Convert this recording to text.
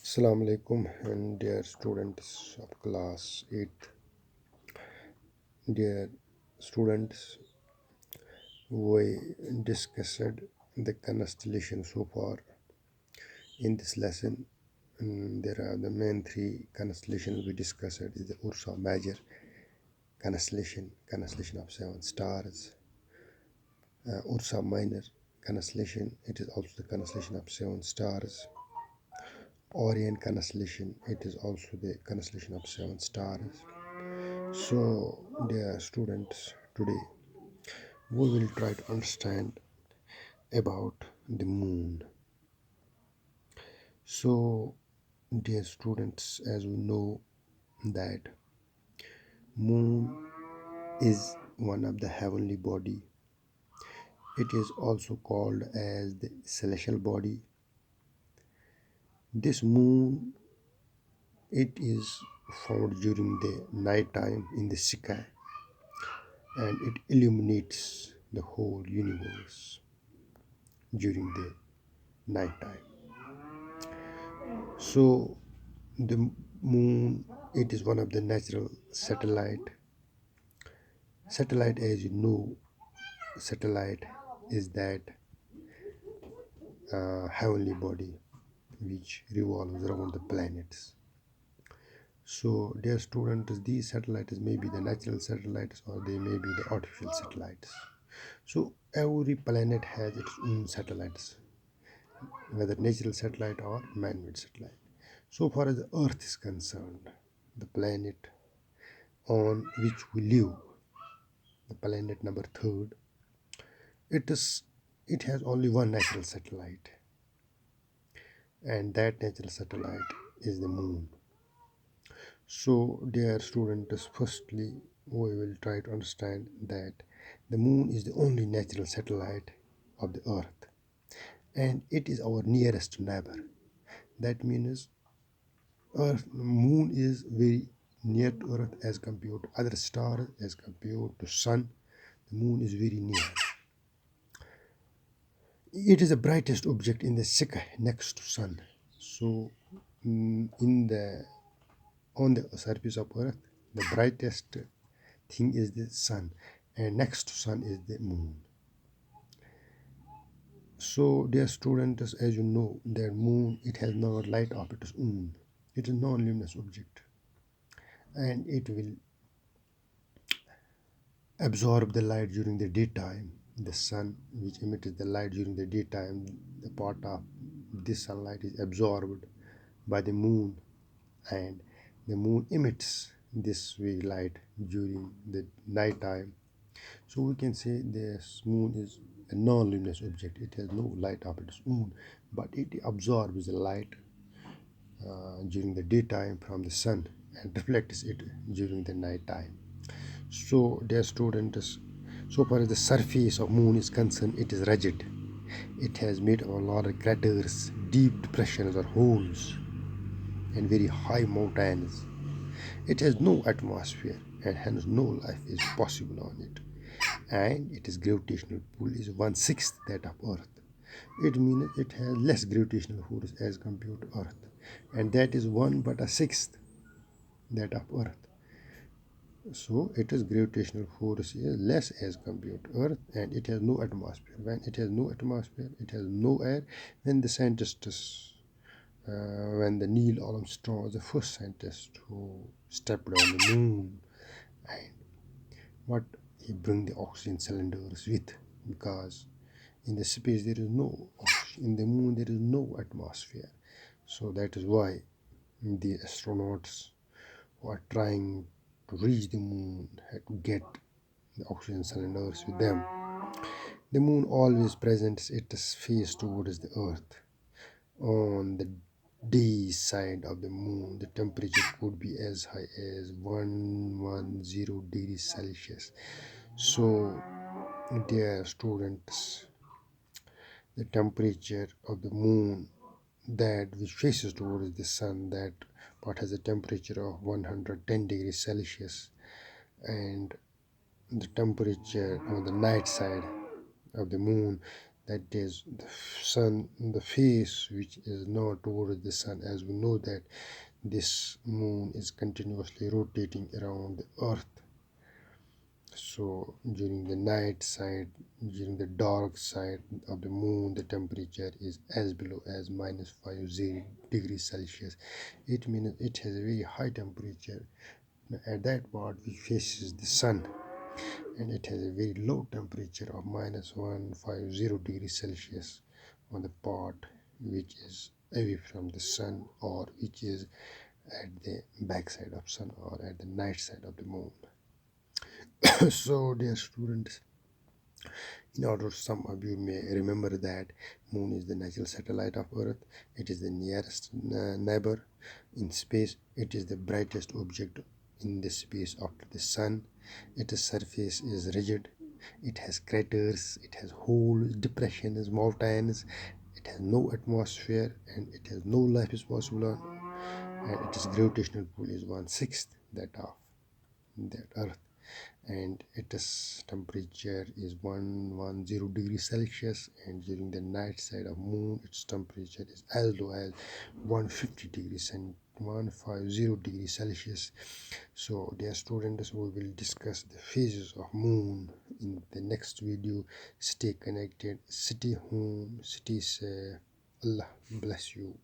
Assalamu alaikum and dear students of class 8. Dear students, we discussed the constellation so far. In this lesson, there are the main three constellations we discussed is the Ursa Major constellation of seven stars, Ursa Minor constellation, it is also the constellation of seven stars, Orion constellation, it is also the constellation of seven stars. So, dear students, today we will try to understand about the moon. So, dear students, as we know that moon is one of the heavenly body. It is also called as the celestial body. This moon, it is found during the night time in the sky, and it illuminates the whole universe during the night time. So the moon, it is one of the natural satellite. As you know, satellite is that heavenly body which revolves around the planets. So dear students, these satellites may be the natural satellites or they may be the artificial satellites. So every planet has its own satellites, whether natural satellite or man-made satellite. So far as the earth is concerned, the planet on which we live, the planet number third, it is it has only one natural satellite, and that natural satellite is the moon. So dear students, firstly we will try to understand that the moon is the only natural satellite of the earth, and it is our nearest neighbor. That means earth moon is very near to earth as compared to other stars, as compared to sun. The moon is very near. It is the brightest object in the sky next to sun. So, in the on the surface of Earth, the brightest thing is the sun, and next to sun is the moon. So, dear students, as you know, the moon it has no light of its own. It is non-luminous object, and it will absorb the light during the daytime. The sun, which emits the light during the daytime, the part of this sunlight is absorbed by the moon, and the moon emits this way light during the night time. So we can say this moon is a non-luminous object. It has no light of its own, but it absorbs the light during the daytime from the sun and reflects it during the night time. So dear students, so far as the surface of moon is concerned, it is rigid. It has made of a lot of craters, deep depressions or holes, and very high mountains. It has no atmosphere and hence no life is possible on it. And its gravitational pull is one-sixth that of Earth. It means it has less gravitational force as compared to Earth. And that is 1/6 that of Earth. So its gravitational force is less as compared to Earth, and it has no atmosphere. When it has no atmosphere, it has no air. When the scientists, when the Neil Armstrong was the first scientist who stepped on the moon, and what he bring the oxygen cylinders with, because in the space there is no oxygen, in the moon there is no atmosphere. So that is why the astronauts who are trying to reach the moon had to get the oxygen cylinders with them. The moon always presents its face towards the earth. On the day side of the moon, the temperature could be as high as 110 degrees Celsius. So, dear students, the temperature of the moon that which faces towards the sun, that part has a temperature of 110 degrees Celsius, and the temperature on the night side of the moon, that is the sun, the face which is now towards the sun, as we know that this moon is continuously rotating around the earth. So during the night side, during the dark side of the moon, the temperature is as below as -50 degrees Celsius. It means it has a very high temperature at that part which faces the sun, and it has a very low temperature of -150 degrees Celsius on the part which is away from the sun, or which is at the backside of sun, or at the night side of the moon. So dear students, in order, some of you may remember that moon is the natural satellite of earth. It is the nearest neighbor in space. It is the brightest object in the space after the sun. Its surface is rigid. It has craters, it has holes, depressions, mountains. It has no atmosphere, and it has no life is possible on. And its gravitational pull is 1/6 that of that earth, and its temperature is 110 degrees Celsius, and during the night side of moon its temperature is as low as 150 degrees and 150 degrees Celsius. So dear students, we will discuss the phases of moon in the next video. Stay connected, stay home, stay safe. Allah bless you.